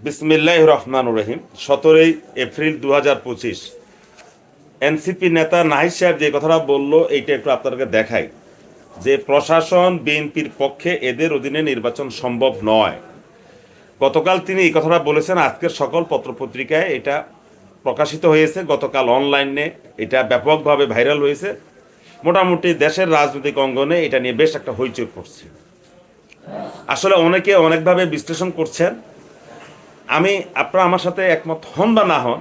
বিসমিল্লাহির রহমানির রহিম। 17 April 2025 NCP নেতা নাহিদ সাহেব যে কথাটা বললো এইটা একটু আপনাদেরকে দেখাই যে প্রশাসন বিএনপির পক্ষে এদের অধীনে নির্বাচন সম্ভব নয়। গতকাল তিনি এই কথাটা বলেছেন, আজকের সকল পত্রপত্রিকায় এটা প্রকাশিত হয়েছে, গতকাল অনলাইনে এটা ব্যাপকভাবে ভাইরাল হয়েছে। মোটামুটি দেশের রাজনৈতিক অঙ্গনে এটা নিয়ে বেশ একটা হইচই পড়ছে। আসলে অনেকে অনেকভাবে বিশ্লেষণ করছেন, আপনারা আমার সাথে একমত হন বা না হন,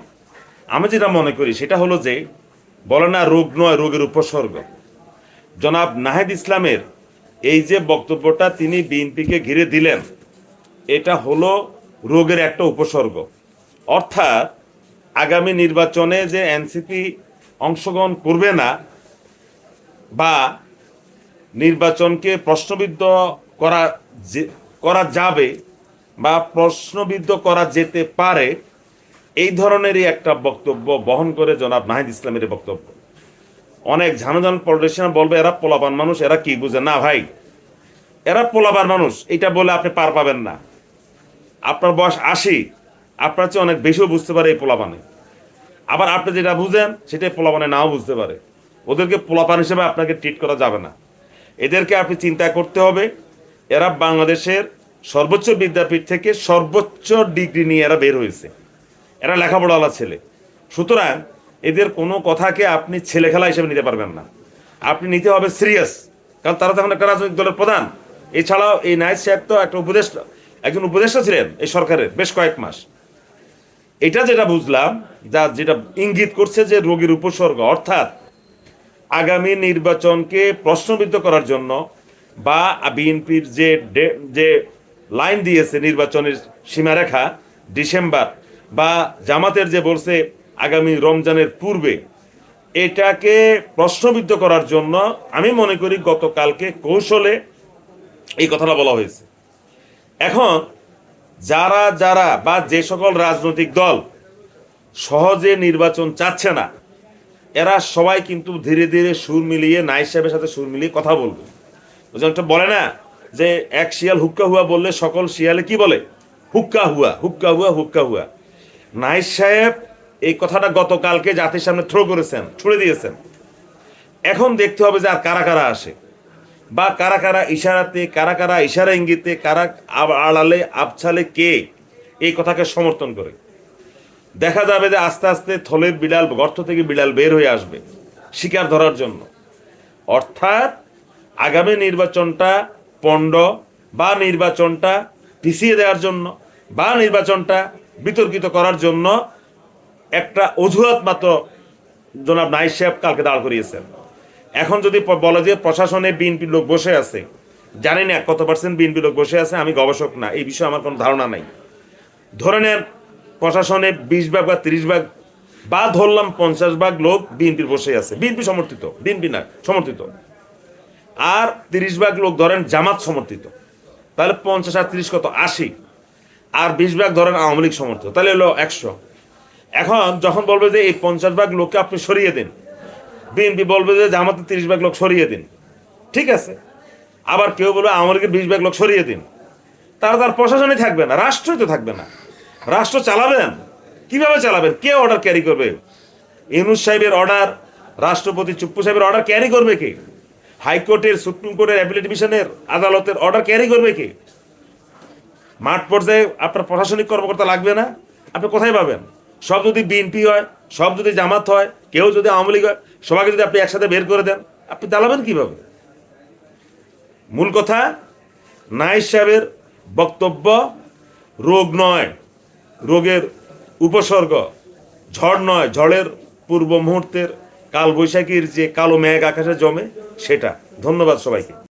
আমি যেটা মনে করি সেটা হলো যে বলে না রোগ নয় রোগের উপসর্গ। জনাব নাহিদ ইসলামের এই যে বক্তব্যটা তিনি বিএনপিকে ঘিরে দিলেন, এটা হলো রোগের একটা উপসর্গ। অর্থাৎ আগামী নির্বাচনে যে এনসিপি অংশগ্রহণ করবে না বা নির্বাচনকে প্রশ্নবিদ্ধ করা যাবে বা প্রশ্নবিদ্ধ করা যেতে পারে, এই ধরনেরই একটা বক্তব্য বহন করে জনাব নাহিদ ইসলামের বক্তব্য। অনেক ঝানঝান পলিটিশিয়ান বলবে এরা পোলাপান মানুষ, এরা কি বুঝে না। ভাই, এরা পোলাপান মানুষ, এটা বলে আপনি পার পাবেন না। আপনার বয়স 80, আপনার চেয়ে অনেক বেশিও বুঝতে পারে এই পোলাপানে। আবার আপনি যেটা বুঝেন সেটাই পোলাপানে নাও বুঝতে পারে। ওদেরকে পোলাপান হিসেবে আপনাকে ট্রিট করা যাবে না। এদেরকে আপনি চিন্তা করতে হবে, এরা বাংলাদেশের সর্বোচ্চ বিদ্যাপীঠ থেকে সর্বোচ্চ ডিগ্রি নিয়ে এরা বের হয়েছে, এরা লেখাপড়াওয়ালা ছেলে। সুতরাং এদের কোনো কথাকে আপনি ছেলে খেলা হিসেবে নিতে পারবেন না, আপনি নিতে হবে সিরিয়াস। কারণ তারা তখন একটা রাজনৈতিক দলের প্রধান। এছাড়াও এই নাহিদ সাহেব তো একটা একজন উপদেষ্টা ছিলেন এই সরকারের বেশ কয়েক মাস। এটা যেটা বুঝলাম, যেটা ইঙ্গিত করছে যে রোগীর উপসর্গ, অর্থাৎ আগামী নির্বাচনকে প্রশ্নবিদ্ধ করার জন্য বা বিএনপির যে লাইন দিয়েছে নির্বাচনের সীমারেখা ডিসেম্বর, বা জামাতের যে বলছে আগামী রমজানের পূর্বে, এটাকে প্রশ্নবিদ্ধ করার জন্য আমি মনে করি গতকালকে কৌশলে এই কথাটা বলা হয়েছে। এখন যারা যারা বা যে সকল রাজনৈতিক দল সহজে নির্বাচন চাচ্ছে না, এরা সবাই কিন্তু ধীরে ধীরে সুর মিলিয়ে নাহিদ সাহেবের সাথে সুর মিলিয়ে কথা বলবে। একটা বলে না যে এক শিয়াল হুক্কা হুয়া বললে সকল শিয়ালে কি বলে? হুক্কা হুয়া, হুক্কা হুয়া, হুক্কা হুয়া। নাহিদ সাহেব এই কথাটা গতকালকে জাতির সামনে ছুড়ে দিয়েছেন। এখন দেখতে হবে যে আর কারা কারা আসে, বা কারা কারা ইশারাতে, কারা কারা ইশারা ইঙ্গিতে, কারা আড়ালে আবছালে কে এই কথাকে সমর্থন করে। দেখা যাবে যে আস্তে আস্তে থলের বিড়াল গর্ত থেকে বিড়াল বের হয়ে আসবে শিকার ধরার জন্য। অর্থাৎ আগামী নির্বাচনটা পণ্ড বা নির্বাচনটা পিছিয়ে দেওয়ার জন্য বা নির্বাচনটা বিতর্কিত করার জন্য একটা অজুহাত মাত্র জনাব নাহিদ সাহেব কালকে দাঁড় করিয়েছেন। এখন যদি বলে যে প্রশাসনে বিএনপির লোক বসে আছে, জানি না কত পার্সেন্ট বিএনপি লোক বসে আছে, আমি গবেষক না, এই বিষয়ে আমার কোনো ধারণা নাই। ধরে নেন প্রশাসনে 20 ভাগ বা 30 ভাগ বা ধরলাম 50 ভাগ লোক বিএনপির বসে আছে, বিএনপি সমর্থিত, বিএনপি না সমর্থিত, আর 30 ভাগ লোক ধরেন জামাত সমর্থিত, তাহলে 50 আর 30 কত 80, আর 20 ভাগ ধরেন আওয়ামী লীগ সমর্থিত, তাহলে হলো 100। এখন যখন বলবে যে এই 50 ভাগ লোককে আপনি সরিয়ে দিন, বিএনপি বলবে যে জামাতের 30 ভাগ লোক সরিয়ে দিন, ঠিক আছে। আবার কেউ বলবে আওয়ামী লীগের 20 ভাগ লোক সরিয়ে দিন, তার প্রশাসনই থাকবে না, রাষ্ট্রই তো থাকবে না। রাষ্ট্র চালাবেন কিভাবে চালাবেন? কে অর্ডার ক্যারি করবে? ইউনূস সাহেবের অর্ডার, রাষ্ট্রপতি চুপ্পু সাহেবের অর্ডার ক্যারি করবে কে? হাইকোর্টের, সুপ্রিম কোর্টের, অ্যাপিলেট ডিভিশনের আদালতের অর্ডার ক্যারি করবে কে? মাঠ পর্যায়ে আপনার প্রশাসনিক কর্মকর্তা লাগবে না? আপনি কোথায় পাবেন? সব যদি বিএনপি হয়, সব যদি জামাত হয়, কেউ যদি আওয়ামী লীগ হয়, সবাইকে যদি আপনি একসাথে বের করে দেন, আপনি চালাবেন কিভাবে? মূল কথা, নাহিদ সাহেবের বক্তব্য রোগ নয় রোগের উপসর্গ, ঝড় নয় ঝড়ের পূর্ব মুহূর্তের কালবৈশাখীর যে কালো মেঘ আকাশে জমে সেটা। ধন্যবাদ সবাইকে।